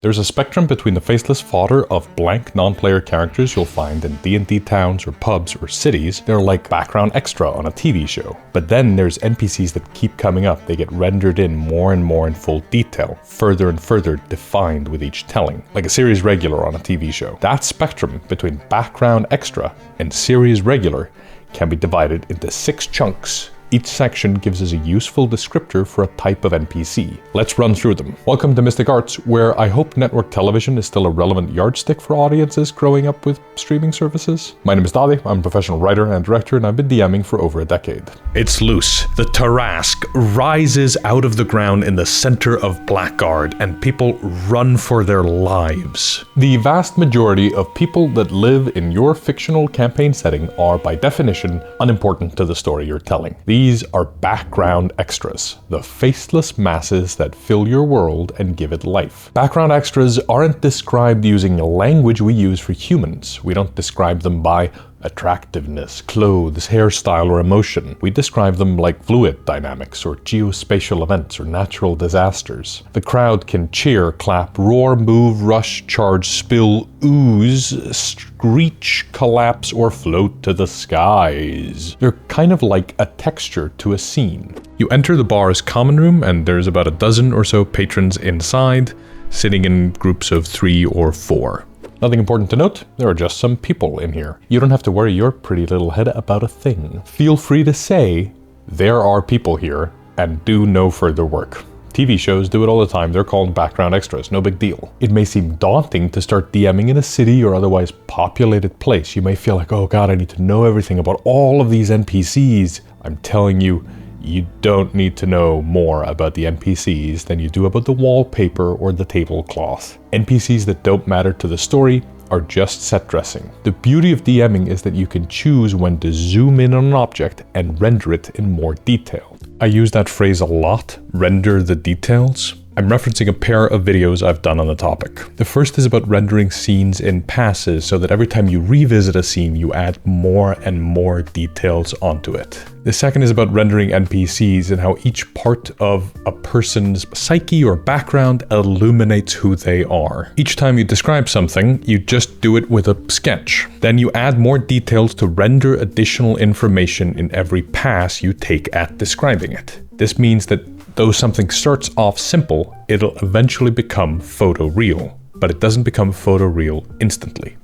There's a spectrum between the faceless fodder of blank non-player characters you'll find in D&D towns or pubs or cities. They're like background extra on a TV show. But then there's NPCs that keep coming up. They get rendered in more and more in full detail, further and further defined with each telling, like a series regular on a TV show. That spectrum between background extra and series regular can be divided into 6 chunks. Each section gives us a useful descriptor for a type of NPC. Let's run through them. Welcome to Mystic Arts, where I hope network television is still a relevant yardstick for audiences growing up with streaming services. My name is Dadi, I'm a professional writer and director, and I've been DMing for over a decade. It's loose. The Tarrasque rises out of the ground in the center of Blackguard, and people run for their lives. The vast majority of people that live in your fictional campaign setting are, by definition, unimportant to the story you're telling. These are background extras, the faceless masses that fill your world and give it life. Background extras aren't described using the language we use for humans. We don't describe them by attractiveness, clothes, hairstyle, or emotion. We describe them like fluid dynamics or geospatial events or natural disasters. The crowd can cheer, clap, roar, move, rush, charge, spill, ooze, screech, collapse, or float to the skies. They're kind of like a texture to a scene. You enter the bar's common room and there's about a dozen or so patrons inside, sitting in groups of 3 or 4. Nothing important to note, there are just some people in here. You don't have to worry your pretty little head about a thing. Feel free to say, there are people here, and do no further work. TV shows do it all the time, they're called background extras, no big deal. It may seem daunting to start DMing in a city or otherwise populated place. You may feel like, oh god, I need to know everything about all of these NPCs. I'm telling you, you don't need to know more about the NPCs than you do about the wallpaper or the tablecloth. NPCs that don't matter to the story are just set dressing. The beauty of DMing is that you can choose when to zoom in on an object and render it in more detail. I use that phrase a lot, render the details. I'm referencing a pair of videos I've done on the topic. The first is about rendering scenes in passes so that every time you revisit a scene, you add more and more details onto it. The second is about rendering NPCs and how each part of a person's psyche or background illuminates who they are. Each time you describe something, you just do it with a sketch. Then you add more details to render additional information in every pass you take at describing it. This means that though something starts off simple, it'll eventually become photoreal, but it doesn't become photoreal instantly.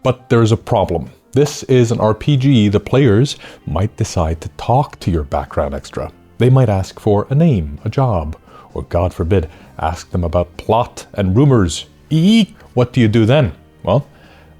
But there's a problem. This is an RPG. The players might decide to talk to your background extra. They might ask for a name, a job, or God forbid, ask them about plot and rumors. Eek! What do you do then? Well,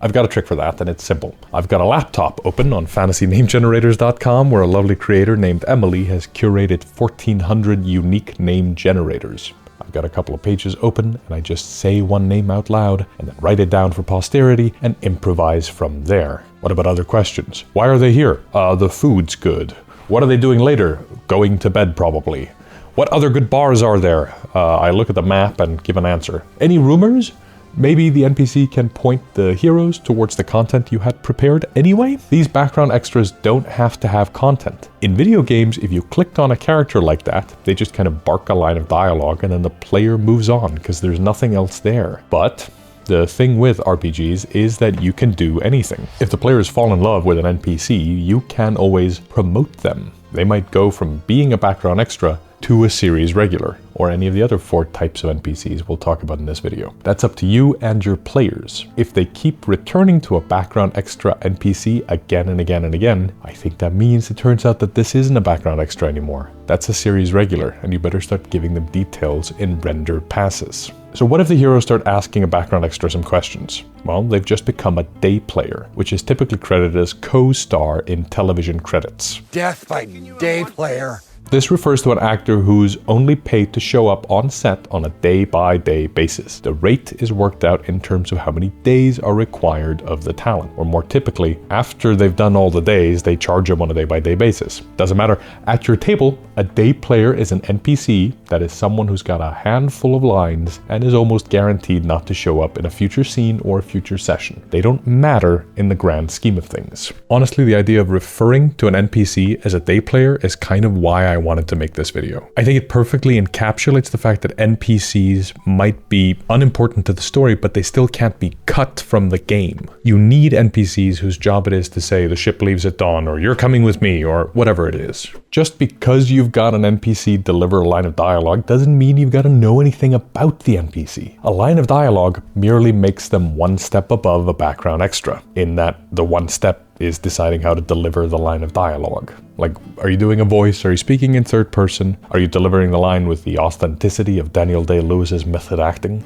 I've got a trick for that, and it's simple. I've got a laptop open on fantasynamegenerators.com where a lovely creator named Emily has curated 1,400 unique name generators. I've got a couple of pages open, and I just say one name out loud, and then write it down for posterity, and improvise from there. What about other questions? Why are they here? The food's good. What are they doing later? Going to bed, probably. What other good bars are there? I look at the map and give an answer. Any rumors? Maybe the NPC can point the heroes towards the content you had prepared anyway? These background extras don't have to have content. In video games, if you clicked on a character like that, they just kind of bark a line of dialogue and then the player moves on because there's nothing else there. But the thing with RPGs is that you can do anything. If the players fall in love with an NPC, you can always promote them. They might go from being a background extra to a series regular, or any of the other 4 types of NPCs we'll talk about in this video. That's up to you and your players. If they keep returning to a background extra NPC again and again and again, I think that means it turns out that this isn't a background extra anymore. That's a series regular, and you better start giving them details in render passes. So what if the heroes start asking a background extra some questions? Well, they've just become a day player, which is typically credited as co-star in television credits. Death by day player. This refers to an actor who's only paid to show up on set on a day-by-day basis. The rate is worked out in terms of how many days are required of the talent, or more typically, after they've done all the days, they charge them on a day-by-day basis. Doesn't matter. At your table, a day player is an NPC that is someone who's got a handful of lines and is almost guaranteed not to show up in a future scene or a future session. They don't matter in the grand scheme of things. Honestly, the idea of referring to an NPC as a day player is kind of why I I wanted to make this video. I think it perfectly encapsulates the fact that NPCs might be unimportant to the story, but they still can't be cut from the game. You need NPCs whose job it is to say the ship leaves at dawn, or you're coming with me, or whatever it is. Just because you've got an NPC deliver a line of dialogue doesn't mean you've got to know anything about the NPC. A line of dialogue merely makes them one step above a background extra, in that the one step is deciding how to deliver the line of dialogue. Like, are you doing a voice? Are you speaking in third person? Are you delivering the line with the authenticity of Daniel Day-Lewis's method acting?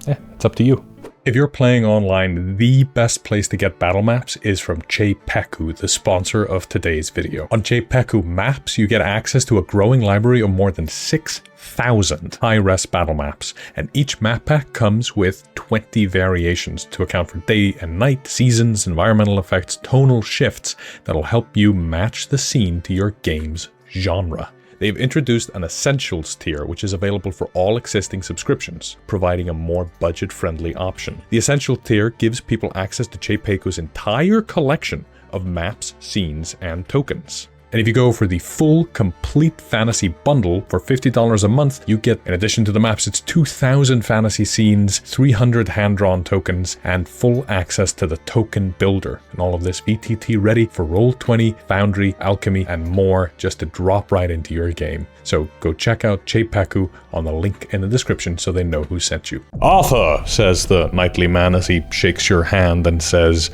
It's up to you. If you're playing online, the best place to get battle maps is from Czepeku, the sponsor of today's video. On Czepeku Maps, you get access to a growing library of more than 6,000 high-res battle maps, and each map pack comes with 20 variations to account for day and night, seasons, environmental effects, tonal shifts that'll help you match the scene to your game's genre. They've introduced an Essentials tier, which is available for all existing subscriptions, providing a more budget-friendly option. The Essential tier gives people access to Czepeku's entire collection of maps, scenes, and tokens. And if you go for the full, complete fantasy bundle for $50 a month, you get, in addition to the maps, it's 2,000 fantasy scenes, 300 hand-drawn tokens, and full access to the token builder. And all of this VTT ready for Roll20, Foundry, Alchemy, and more, just to drop right into your game. So go check out Czepeku on the link in the description so they know who sent you. Arthur, says the knightly man as he shakes your hand and says,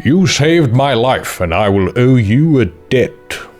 you saved my life, and I will owe you a debt.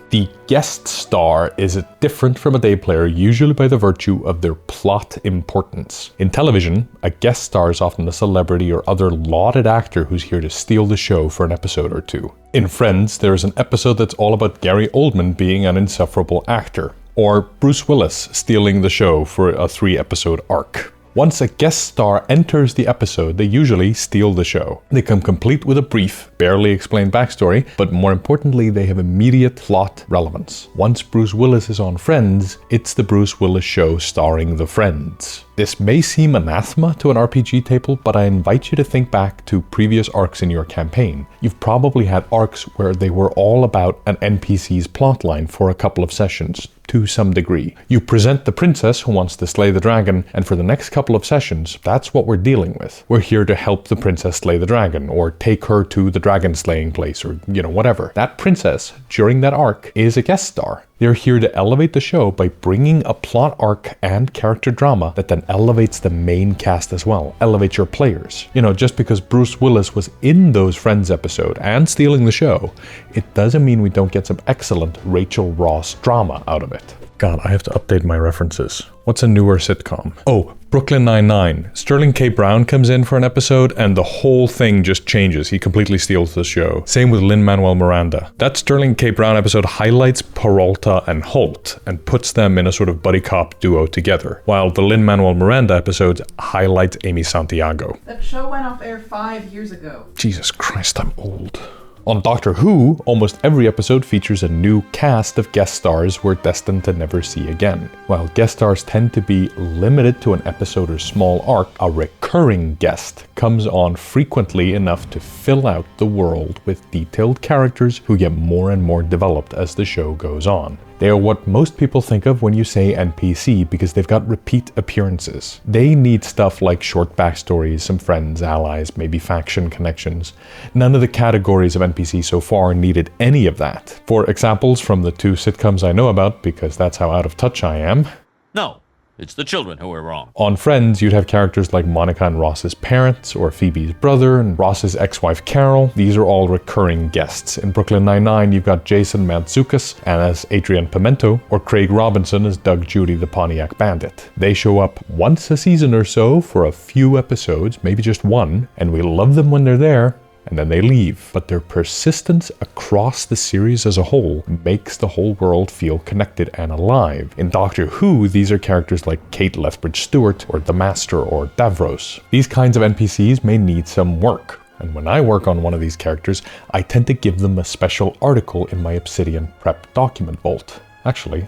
The guest star is different from a day player, usually by the virtue of their plot importance. In television, a guest star is often a celebrity or other lauded actor who's here to steal the show for an episode or two. In Friends, there is an episode that's all about Gary Oldman being an insufferable actor, or Bruce Willis stealing the show for a 3-episode arc. Once a guest star enters the episode, they usually steal the show. They come complete with a brief, barely explained backstory, but more importantly, they have immediate plot relevance. Once Bruce Willis is on Friends, it's the Bruce Willis show starring the Friends. This may seem anathema to an RPG table, but I invite you to think back to previous arcs in your campaign. You've probably had arcs where they were all about an NPC's plotline for a couple of sessions, to some degree. You present the princess who wants to slay the dragon, and for the next couple of sessions, that's what we're dealing with. We're here to help the princess slay the dragon, or take her to the dragon slaying place, or whatever. That princess, during that arc, is a guest star. They're here to elevate the show by bringing a plot arc and character drama that then elevates the main cast as well, elevates your players. Just because Bruce Willis was in those Friends episode and stealing the show, it doesn't mean we don't get some excellent Rachel Ross drama out of it. God, I have to update my references. What's a newer sitcom? Oh, Brooklyn Nine-Nine. Sterling K. Brown comes in for an episode and the whole thing just changes. He completely steals the show. Same with Lin-Manuel Miranda. That Sterling K. Brown episode highlights Peralta and Holt and puts them in a sort of buddy cop duo together, while the Lin-Manuel Miranda episodes highlight Amy Santiago. That show went off air 5 years ago. Jesus Christ, I'm old. On Doctor Who, almost every episode features a new cast of guest stars we're destined to never see again. While guest stars tend to be limited to an episode or small arc, a recurring guest comes on frequently enough to fill out the world with detailed characters who get more and more developed as the show goes on. They are what most people think of when you say NPC because they've got repeat appearances. They need stuff like short backstories, some friends, allies, maybe faction connections. None of the categories of NPC so far needed any of that. For examples from the 2 sitcoms I know about, because that's how out of touch I am. No, it's the children who are wrong. On Friends, you'd have characters like Monica and Ross's parents, or Phoebe's brother, and Ross's ex-wife Carol. These are all recurring guests. In Brooklyn Nine-Nine, you've got Jason Mantzoukas as Adrian Pimento, or Craig Robinson as Doug Judy the Pontiac Bandit. They show up once a season or so for a few episodes, maybe just one, and we love them when they're there, and then they leave. But their persistence across the series as a whole makes the whole world feel connected and alive. In Doctor Who, these are characters like Kate Lethbridge Stewart, or the Master, or Davros. These kinds of NPCs may need some work. And when I work on one of these characters, I tend to give them a special article in my Obsidian Prep document vault. Actually,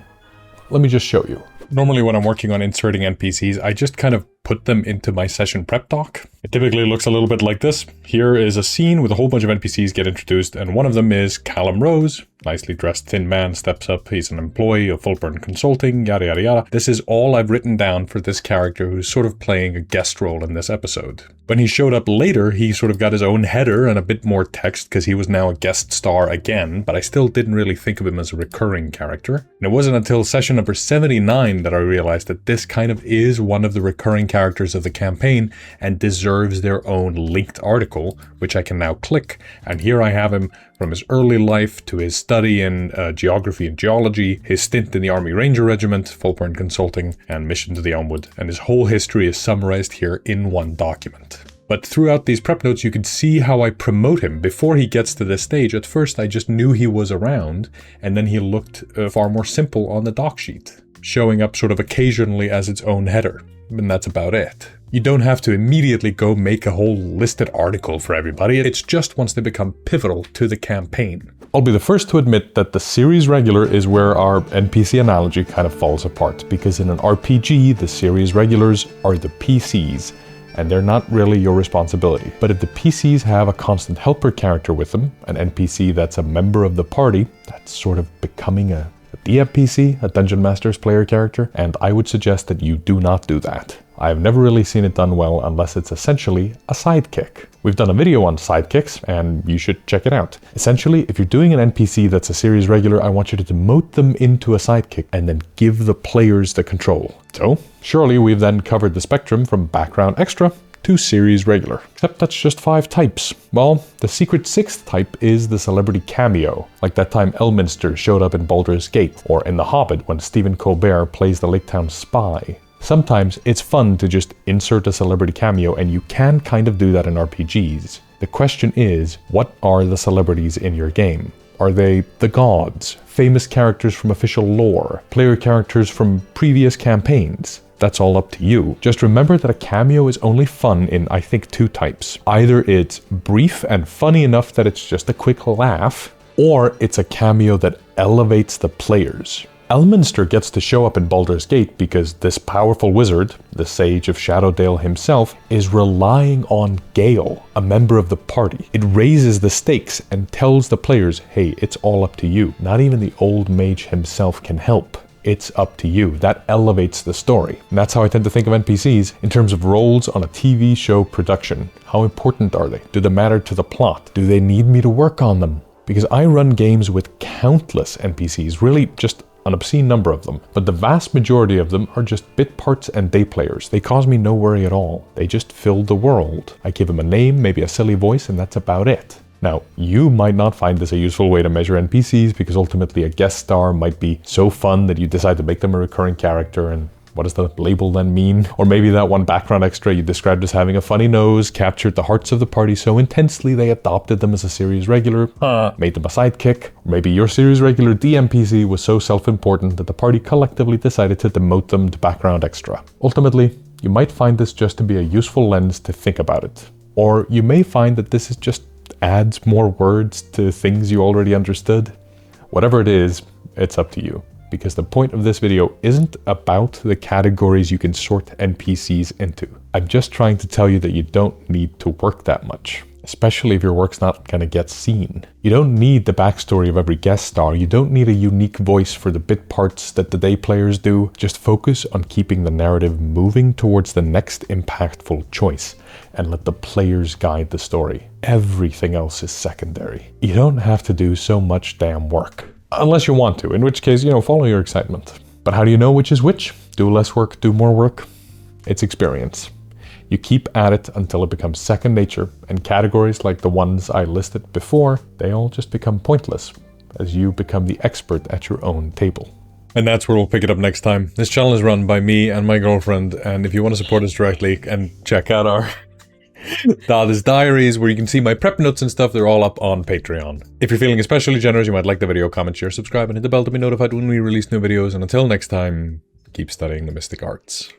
let me just show you. Normally when I'm working on inserting NPCs, I just kind of put them into my session prep doc. It typically looks a little bit like this. Here is a scene with a whole bunch of NPCs get introduced, and one of them is Callum Rose. nicely dressed thin man steps up. He's an employee of Full-Burn Consulting, yada yada yada. This is all I've written down for this character who's sort of playing a guest role in this episode. When he showed up later, he sort of got his own header and a bit more text because he was now a guest star again, but I still didn't really think of him as a recurring character. And it wasn't until session number 79 that I realized that this kind of is one of the recurring characters of the campaign and deserves their own linked article, which I can now click. And here I have him from his early life to his study in geography and geology, his stint in the Army Ranger Regiment, Full-Burn Consulting, and mission to the Elmwood, and his whole history is summarized here in one document. But throughout these prep notes, you can see how I promote him. Before he gets to this stage, at first I just knew he was around, and then he looked far more simple on the doc sheet, showing up sort of occasionally as its own header. And that's about it. You don't have to immediately go make a whole listed article for everybody. It's just once they become pivotal to the campaign. I'll be the first to admit that the series regular is where our NPC analogy kind of falls apart, because in an RPG, the series regulars are the PCs, and they're not really your responsibility. But if the PCs have a constant helper character with them, an NPC that's a member of the party, that's sort of becoming a DMPC, a Dungeon Master's player character, and I would suggest that you do not do that. I've never really seen it done well unless it's essentially a sidekick. We've done a video on sidekicks, and you should check it out. Essentially, if you're doing an NPC that's a series regular, I want you to demote them into a sidekick and then give the players the control. So, surely we've then covered the spectrum from background extra to series regular. Except that's just 5 types. Well, the secret 6th type is the celebrity cameo, like that time Elminster showed up in Baldur's Gate, or in The Hobbit when Stephen Colbert plays the Lake Town spy. Sometimes it's fun to just insert a celebrity cameo, and you can kind of do that in RPGs. The question is, what are the celebrities in your game? Are they the gods, famous characters from official lore, player characters from previous campaigns? That's all up to you. Just remember that a cameo is only fun in, I think, 2 types. Either it's brief and funny enough that it's just a quick laugh, or it's a cameo that elevates the players. Elminster gets to show up in Baldur's Gate because this powerful wizard, the Sage of Shadowdale himself, is relying on Gale, a member of the party. It raises the stakes and tells the players, hey, it's all up to you. Not even the old mage himself can help. It's up to you. That elevates the story. And that's how I tend to think of NPCs in terms of roles on a TV show production. How important are they? Do they matter to the plot? Do they need me to work on them? Because I run games with countless NPCs, really just an obscene number of them, but the vast majority of them are just bit parts and day players. They cause me no worry at all. They just fill the world. I give them a name, maybe a silly voice, and that's about it. Now, you might not find this a useful way to measure NPCs because ultimately a guest star might be so fun that you decide to make them a recurring character, and what does the label then mean? Or maybe that one background extra you described as having a funny nose captured the hearts of the party so intensely they adopted them as a series regular, made them a sidekick. Or maybe your series regular DMPC was so self-important that the party collectively decided to demote them to background extra. Ultimately, you might find this just to be a useful lens to think about it. Or you may find that this is just adds more words to things you already understood. Whatever it is, it's up to you. Because the point of this video isn't about the categories you can sort NPCs into. I'm just trying to tell you that you don't need to work that much, especially if your work's not gonna get seen. You don't need the backstory of every guest star. You don't need a unique voice for the bit parts that the day players do. Just focus on keeping the narrative moving towards the next impactful choice and let the players guide the story. Everything else is secondary. You don't have to do so much damn work. Unless you want to, in which case, follow your excitement. But how do you know which is which? Do less work, do more work? It's experience. You keep at it until it becomes second nature, and categories like the ones I listed before, they all just become pointless as you become the expert at your own table. And that's where we'll pick it up next time. This channel is run by me and my girlfriend, and if you want to support us directly and check out our Dadi's Diaries, where you can see my prep notes and stuff, they're all up on Patreon. If you're feeling especially generous, you might like the video, comment, share, subscribe, and hit the bell to be notified when we release new videos. And until next time, keep studying the mystic arts.